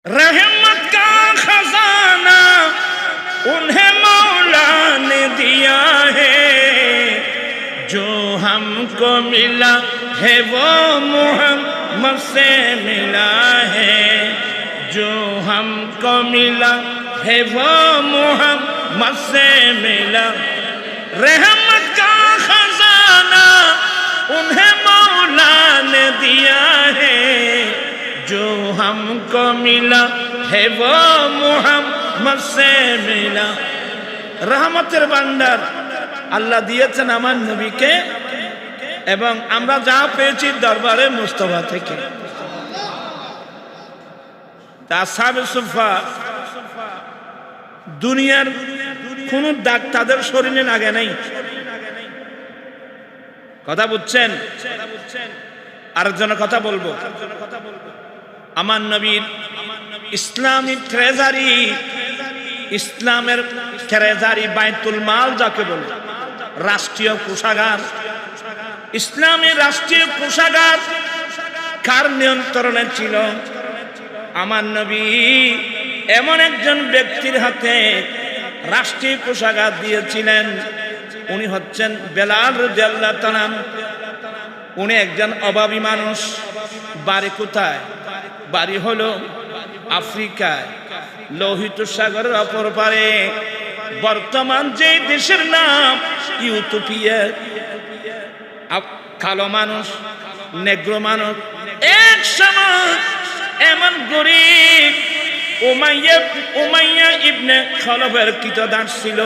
रहमत का खजाना उन्हें मौला ने दिया है, जो हमको मिला है वो मोहम्मद से मिला है, जो हमको मिला है वो मोहम्मद से मिला। रहमत का खजाना उन्हें मौला ने दिया है, जो हमको मिला है वो मुहम्मद से मिला। रहमतेर ভান্ডার আল্লাহ দিয়েছেন আমার নবীকে, এবং আমরা যা পেয়েছি দরবারে মুস্তাফা থেকে। আসহাবে সুফা দুনিয়ার কোন দাগ তাদের শরীরে লাগে নাই। কথা বুঝছেন? আরেকজনের কথা বলবো। আমার নবীর ইসলামিক ট্রেজারি, ইসলামের ট্রেজারি বাইতুল মাল যাকে বলে, রাষ্ট্রীয় কোষাগার, ইসলামের রাষ্ট্রীয় কোষাগার কার নিয়ন্ত্রণে ছিল? আমার নবী এমন একজন ব্যক্তির হাতে রাষ্ট্রীয় কোষাগার দিয়েছিলেন, উনি হচ্ছেন বেলাল রাদিয়াল্লাহু তাআলা। উনি একজন অভাবী মানুষ। বাড়ি কোথায়? বাড়ি হলো আফ্রিকায়, লোহিত সাগরের অপর পারে। বর্তমান যে দেশের নাম ইউটোপিয়া। কালো মানুষ, নেগ্রো মানুষ। এক সময় এমন গরিব উমাইয়া ইবনে খলফের কৃতদাস ছিল।